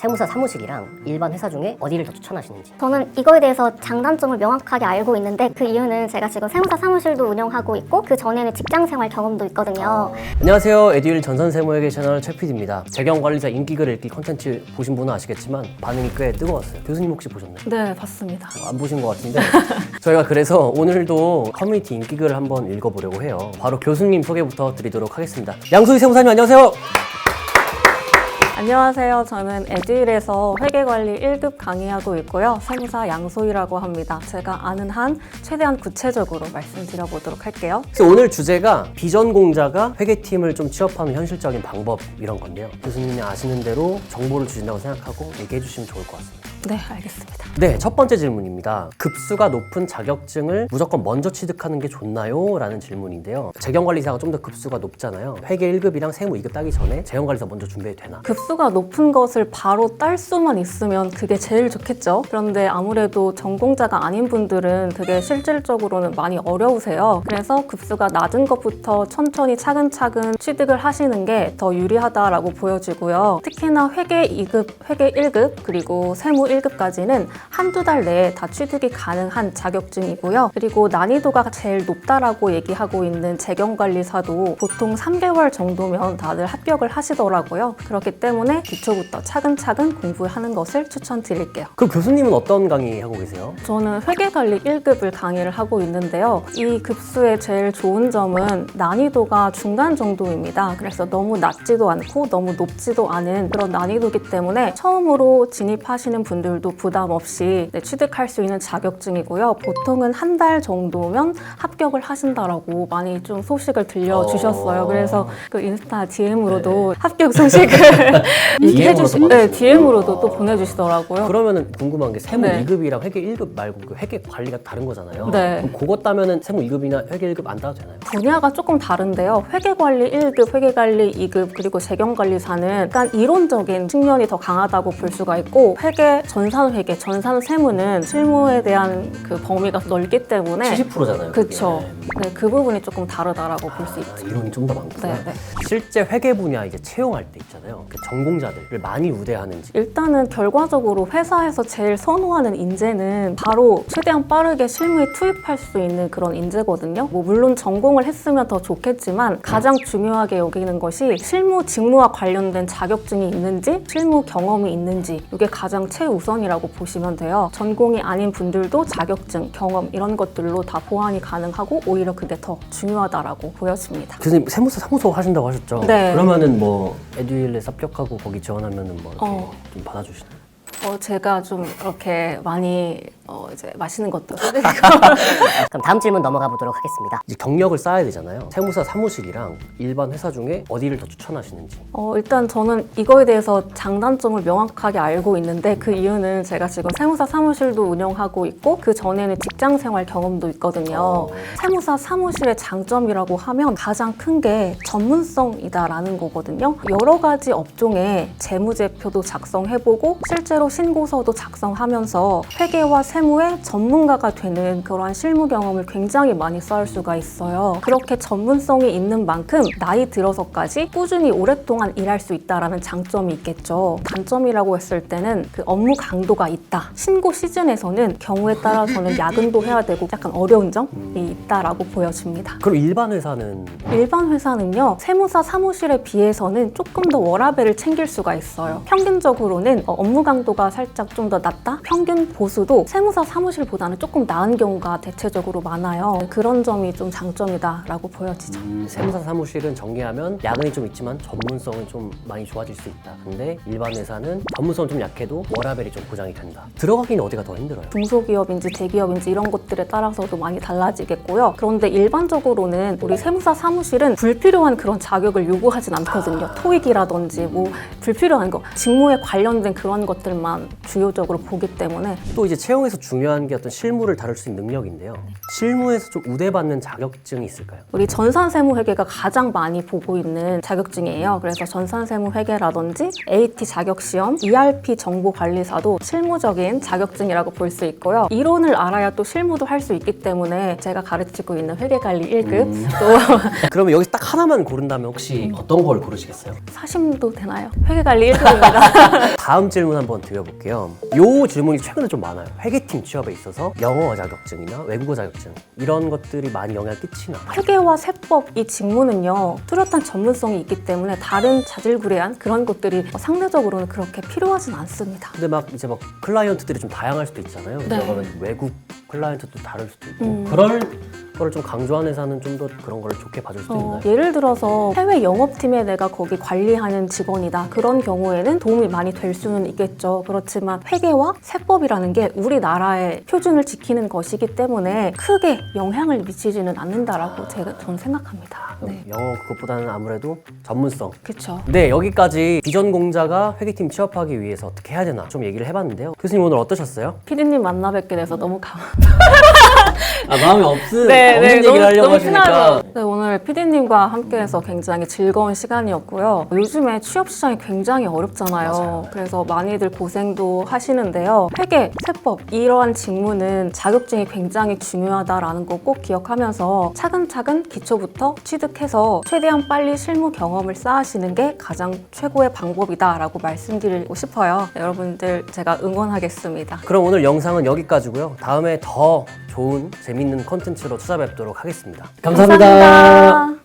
세무사 사무실이랑 일반 회사 중에 어디를 더 추천하시는지. 저는 이거에 대해서 장단점을 명확하게 알고 있는데 그 이유는 제가 지금 세무사 사무실도 운영하고 있고 그 전에는 직장생활 경험도 있거든요. 안녕하세요. 에듀윌 전산세무회계 채널 최 PD입니다. 재경관리사 인기글 읽기 컨텐츠 보신 분은 아시겠지만 반응이 꽤 뜨거웠어요. 교수님 혹시 보셨나요? 네, 봤습니다. 안 보신 것 같은데 저희가 그래서 오늘도 커뮤니티 인기글을 한번 읽어보려고 해요. 바로 교수님 소개부터 드리도록 하겠습니다. 양소희 세무사님 안녕하세요. 안녕하세요. 저는 에듀윌에서 회계관리 1급 강의하고 있고요. 세무사 양소희라고 합니다. 제가 아는 한 최대한 구체적으로 말씀드려보도록 할게요. 그래서 오늘 주제가 비전공자가 회계팀을 좀 취업하는 현실적인 방법 이런 건데요. 교수님이 아시는 대로 정보를 주신다고 생각하고 얘기해 주시면 좋을 것 같습니다. 네, 알겠습니다. 네, 첫 번째 질문입니다. 급수가 높은 자격증을 무조건 먼저 취득하는 게 좋나요? 라는 질문인데요. 재경관리사가 좀 더 급수가 높잖아요. 회계 1급이랑 세무 2급 따기 전에 재경관리사 먼저 준비해도 되나? 급수가 높은 것을 바로 딸 수만 있으면 그게 제일 좋겠죠. 그런데 아무래도 전공자가 아닌 분들은 그게 실질적으로는 많이 어려우세요. 그래서 급수가 낮은 것부터 천천히 차근차근 취득을 하시는 게 더 유리하다라고 보여지고요. 특히나 회계 2급, 회계 1급, 그리고 세무 1급까지는 한두 달 내에 다 취득이 가능한 자격증이고요. 그리고 난이도가 제일 높다라고 얘기하고 있는 재경관리사도 보통 3개월 정도면 다들 합격을 하시더라고요. 그렇기 때문에 기초부터 차근차근 공부하는 것을 추천드릴게요. 그럼 교수님은 어떤 강의 하고 계세요? 저는 회계관리 1급을 강의를 하고 있는데요. 이 급수의 제일 좋은 점은 난이도가 중간 정도입니다. 그래서 너무 낮지도 않고 너무 높지도 않은 그런 난이도이기 때문에 처음으로 진입하시는 분들도 부담 없이 취득할 수 있는 자격증이고요. 보통은 한 달 정도면 합격을 하신다라고 많이 좀 소식을 들려주셨어요. 그래서 그 인스타 DM으로도 합격 소식을 얘기해 DM으로도 또 보내주시더라고요. 그러면은 궁금한 게 세무 네. 2급이랑 회계 1급 말고 그 회계 관리가 다른 거잖아요. 네. 그럼 그거 따면은 세무 2급이나 회계 1급 안 따도 되나요? 분야가 조금 다른데요. 회계관리 1급, 회계관리 2급, 그리고 재경관리사는 약간 이론적인 측면이 더 강하다고 볼 수가 있고 회계, 전산회계, 전산세무는 실무에 대한 그 범위가 넓기 때문에 70%잖아요. 그쵸. 네, 그 부분이 조금 다르다라고 볼 수 있죠. 이론이 좀 더 많구나. 네, 네. 실제 회계 분야 이제 채용할 때 있잖아요. 그 전공자들을 많이 우대하는지. 일단은 결과적으로 회사에서 제일 선호하는 인재는 바로 최대한 빠르게 실무에 투입할 수 있는 그런 인재거든요. 뭐 물론 전공을 했으면 더 좋겠지만 가장 중요하게 여기는 것이 실무 직무와 관련된 자격증이 있는지 실무 경험이 있는지 이게 가장 최우선이라고 보시면 돼요. 전공이 아닌 분들도 자격증, 경험 이런 것들로 다 보완이 가능하고 오히려 그게 더 중요하다라고 보여집니다. 교수님 세무사 사무소 하신다고 하셨죠? 네. 그러면은 뭐 에듀윌에 합격하고 거기 지원하면은 뭐 이렇게 좀 받아주시나요? 제가 좀 이렇게 많이 이제 맛있는 것도 그럼 다음 질문 넘어가 보도록 하겠습니다. 이제 경력을 쌓아야 되잖아요. 세무사 사무실이랑 일반 회사 중에 어디를 더 추천하시는지. 일단 저는 이거에 대해서 장단점을 명확하게 알고 있는데 그 이유는 제가 지금 세무사 사무실도 운영하고 있고 그 전에는 직장 생활 경험도 있거든요. 세무사 사무실의 장점이라고 하면 가장 큰 게 전문성이다라는 거거든요. 여러 가지 업종에 재무제표도 작성해보고 실제로 신고서도 작성하면서 회계와 세무의 전문가가 되는 그러한 실무 경험을 굉장히 많이 쌓을 수가 있어요. 그렇게 전문성이 있는 만큼 나이 들어서까지 꾸준히 오랫동안 일할 수 있다라는 장점이 있겠죠. 단점이라고 했을 때는 그 업무 강도가 있다. 신고 시즌에서는 경우에 따라서는 야근도 해야 되고 약간 어려운 점이 있다라고 보여집니다. 그럼 일반 회사는 일반 회사는요, 세무사 사무실에 비해서는 조금 더 워라밸을 챙길 수가 있어요. 평균적으로는 업무 강도가 살짝 좀 더 낮다? 평균 보수도 세무사 사무실보다는 조금 나은 경우가 대체적으로 많아요. 그런 점이 좀 장점이다라고 보여지죠. 세무사 사무실은 정리하면 야근이 좀 있지만 전문성은 좀 많이 좋아질 수 있다. 근데 일반 회사는 전문성은 좀 약해도 워라밸이 좀 보장이 된다. 들어가기는 어디가 더 힘들어요? 중소기업인지 대기업인지 이런 것들에 따라서도 많이 달라지겠고요. 그런데 일반적으로는 우리 세무사 사무실은 불필요한 그런 자격을 요구하진 않거든요. 토익이라든지 뭐 불필요한 거, 직무에 관련된 그런 것들만 주요적으로 보기 때문에 또 이제 채용에서 중요한 게 어떤 실무를 다룰 수 있는 능력인데요. 실무에서 좀 우대받는 자격증이 있을까요? 우리 전산세무회계가 가장 많이 보고 있는 자격증이에요. 그래서 전산세무회계라든지 AT 자격시험, ERP 정보관리사도 실무적인 자격증이라고 볼 수 있고요. 이론을 알아야 또 실무도 할 수 있기 때문에 제가 가르치고 있는 회계관리 1급 또 그러면 여기서 딱 하나만 고른다면 혹시 어떤 걸 고르시겠어요? 사심도 되나요? 회계관리 1급입니다. 다음 질문 한번 드려볼게요. 요 질문이 최근에 좀 많아요. 회계팀 취업에 있어서 영어 자격증이나 외국어 자격증 이런 것들이 많이 영향을 끼치나? 회계와 세법 이 직무는요 뚜렷한 전문성이 있기 때문에 다른 자질구레한 그런 것들이 상대적으로는 그렇게 필요하진 않습니다. 근데 막 이제 막 클라이언트들이 좀 다양할 수도 있잖아요. 네. 그러면 외국 클라이언트도 다를 수도 있고 그럴 거를 좀 강조하는 회사는 좀 더 그런 걸 좋게 봐줄 수도 있나요? 예를 들어서 해외 영업팀에 내가 거기 관리하는 직원이다. 그런 경우에는 도움이 많이 될 수는 있겠죠. 그렇지만 회계와 세법이라는 게 우리나라의 표준을 지키는 것이기 때문에 크게 영향을 미치지는 않는다라고 저는 생각합니다. 네. 영어 그것보다는 아무래도 전문성. 그렇죠. 네, 여기까지 비전 공자가 회계팀 취업하기 위해서 어떻게 해야 되나 좀 얘기를 해봤는데요. 교수님 오늘 어떠셨어요? 피디님 만나 뵙게 돼서 너무 마음이 없는 네, 얘기를 하려고 하시니까 편하죠. 네, 오늘 피디님과 함께해서 굉장히 즐거운 시간이었고요. 요즘에 취업 시장이 굉장히 어렵잖아요. 맞아요. 그래서 많이들 고생도 하시는데요. 회계, 세법 이러한 직무는 자격증이 굉장히 중요하다라는 거 꼭 기억하면서 차근차근 기초부터 취득해서 최대한 빨리 실무 경험을 쌓으시는 게 가장 최고의 방법이다라고 말씀드리고 싶어요. 네, 여러분들 제가 응원하겠습니다. 그럼 오늘 영상은 여기까지고요. 다음에 더 좋은 재밌는 컨텐츠로 찾아뵙도록 하겠습니다. 감사합니다. 감사합니다.